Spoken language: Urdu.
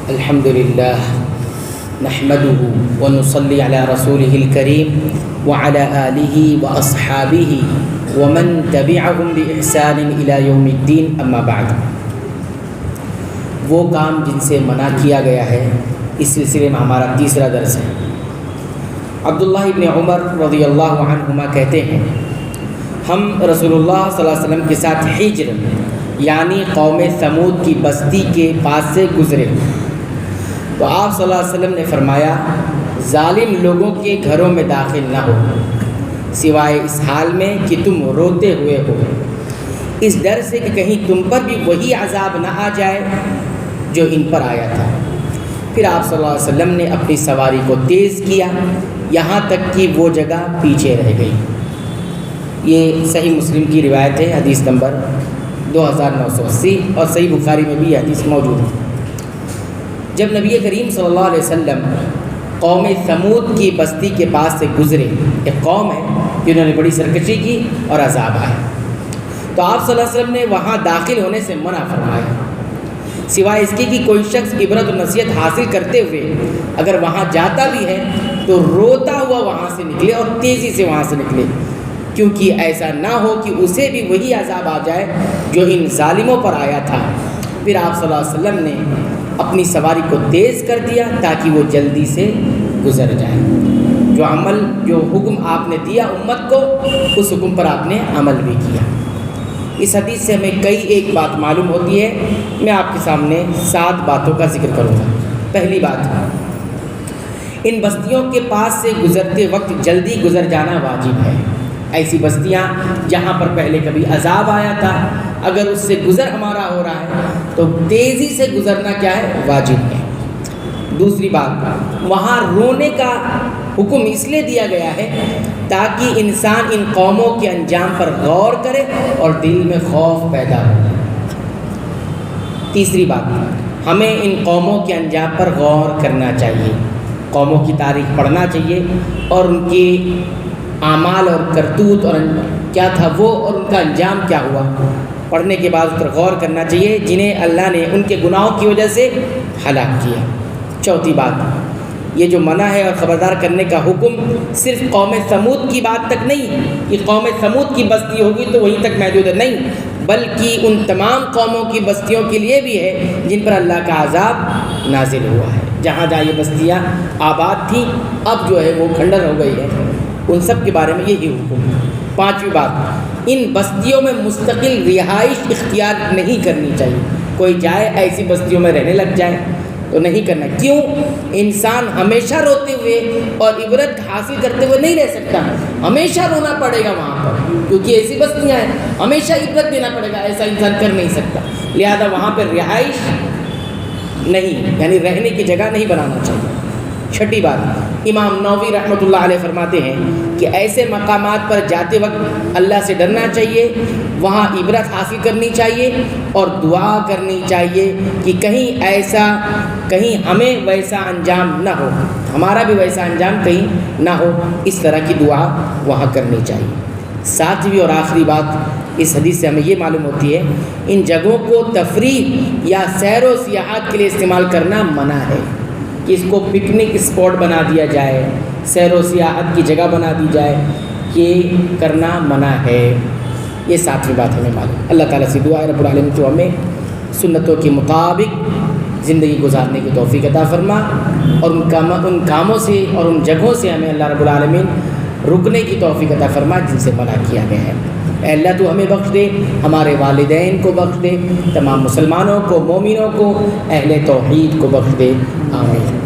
الحمد للہ نحمدہ ونصلی علی رسولہ الکریم وعلی آلہ واصحابہ ومن تبعہم بإحسان الی یوم الدین، اما بعد۔ وہ کام جن سے منع کیا گیا ہے، اس سلسلے میں ہمارا تیسرا درس ہے۔ عبداللہ ابن عمر رضی اللہ عنہما کہتے ہیں، ہم رسول اللہ صلی اللہ علیہ وسلم کے ساتھ حجر یعنی قوم ثمود کی بستی کے پاس سے گزرے تو آپ صلی اللہ علیہ وسلم نے فرمایا، ظالم لوگوں کے گھروں میں داخل نہ ہو سوائے اس حال میں کہ تم روتے ہوئے ہو، اس ڈر سے کہ کہیں تم پر بھی وہی عذاب نہ آ جائے جو ان پر آیا تھا۔ پھر آپ صلی اللہ علیہ وسلم نے اپنی سواری کو تیز کیا یہاں تک کہ وہ جگہ پیچھے رہ گئی۔ یہ صحیح مسلم کی روایت ہے، حدیث نمبر 2980، اور صحیح بخاری میں بھی یہ حدیث موجود ہے۔ جب نبی کریم صلی اللہ علیہ وسلم قوم ثمود کی بستی کے پاس سے گزرے، ایک قوم ہے جنہوں نے بڑی سرکشی کی اور عذاب آیا، تو آپ صلی اللہ علیہ وسلم نے وہاں داخل ہونے سے منع فرمایا، سوائے اس کی کہ کوئی شخص عبرت و نصیحت حاصل کرتے ہوئے اگر وہاں جاتا بھی ہے تو روتا ہوا وہاں سے نکلے اور تیزی سے وہاں سے نکلے، کیونکہ ایسا نہ ہو کہ اسے بھی وہی عذاب آ جائے جو ان ظالموں پر آیا تھا۔ پھر آپ صلی اللہ علیہ وسلم نے اپنی سواری کو تیز کر دیا تاکہ وہ جلدی سے گزر جائے۔ جو حکم آپ نے دیا امت کو، اس حکم پر آپ نے عمل بھی کیا۔ اس حدیث سے ہمیں ایک بات معلوم ہوتی ہے، میں آپ کے سامنے 7 باتوں کا ذکر کروں گا۔ پہلی بات، ان بستیوں کے پاس سے گزرتے وقت جلدی گزر جانا واجب ہے۔ ایسی بستیاں جہاں پر پہلے کبھی عذاب آیا تھا، اگر اس سے گزر ہمارا ہو رہا ہے تو تیزی سے گزرنا کیا ہے؟ واجب ہے۔ دوسری بات، وہاں رونے کا حکم اس لیے دیا گیا ہے تاکہ انسان ان قوموں کے انجام پر غور کرے اور دل میں خوف پیدا ہو۔ تیسری بات، ہمیں ان قوموں کے انجام پر غور کرنا چاہیے، قوموں کی تاریخ پڑھنا چاہیے اور ان کے اعمال اور کرتوت اور کیا تھا وہ اور ان کا انجام کیا ہوا، پڑھنے کے بعد اس پر غور کرنا چاہیے جنہیں اللہ نے ان کے گناہوں کی وجہ سے ہلاک کیا۔ چوتھی بات، یہ جو منع ہے اور خبردار کرنے کا حکم صرف قوم ثمود کی بات تک نہیں کہ قوم ثمود کی بستی ہوگی تو وہیں تک محدود ہے، نہیں، بلکہ ان تمام قوموں کی بستیوں کے لیے بھی ہے جن پر اللہ کا عذاب نازل ہوا ہے۔ جہاں جہاں یہ بستیاں آباد تھیں اب جو ہے وہ کھنڈر ہو گئی ہے، ان سب کے بارے میں یہی حکم ہے۔ پانچویں بات، ان بستیوں میں مستقل رہائش اختیار نہیں کرنی چاہیے۔ کوئی جائے ایسی بستیوں میں رہنے لگ جائے تو نہیں کرنا۔ کیوں؟ انسان ہمیشہ روتے ہوئے اور عبرت حاصل کرتے ہوئے نہیں رہ سکتا، ہمیشہ رونا پڑے گا وہاں پر، کیونکہ ایسی بستیاں ہیں، ہمیشہ عبرت دینا پڑے گا، ایسا انسان کر نہیں سکتا۔ لہذا وہاں پر رہائش نہیں، یعنی رہنے کی جگہ نہیں بنانا چاہیے۔ چھٹی بات، امام نووی رحمۃ اللہ علیہ فرماتے ہیں کہ ایسے مقامات پر جاتے وقت اللہ سے ڈرنا چاہیے، وہاں عبرت حاصل کرنی چاہیے اور دعا کرنی چاہیے کہ کہیں ہمیں ویسا انجام نہ ہو، ہمارا بھی ویسا انجام کہیں نہ ہو، اس طرح کی دعا وہاں کرنی چاہیے۔ ساتویں اور آخری بات، اس حدیث سے ہمیں یہ معلوم ہوتی ہے ان جگہوں کو تفریح یا سیر و سیاحت کے لیے استعمال کرنا منع ہے، کہ اس کو پکنک اسپاٹ بنا دیا جائے، سیر و سیاحت کی جگہ بنا دی جائے، یہ کرنا منع ہے۔ یہ 7ویں بات ہمیں معلوم۔ اللہ تعالیٰ سے دعا ہے رب العالمین تو ہمیں سنتوں کے مطابق زندگی گزارنے کی توفیق عطا فرما، اور ان کاموں سے اور ان جگہوں سے ہمیں اللہ رب العالمین رکنے کی توفیق عطا فرما جن سے منع کیا گیا ہے۔ اے اللہ تو ہمیں بخش دے، ہمارے والدین کو بخش دے، تمام مسلمانوں کو، مومنوں کو، اہل توحید کو بخش دے، آمین۔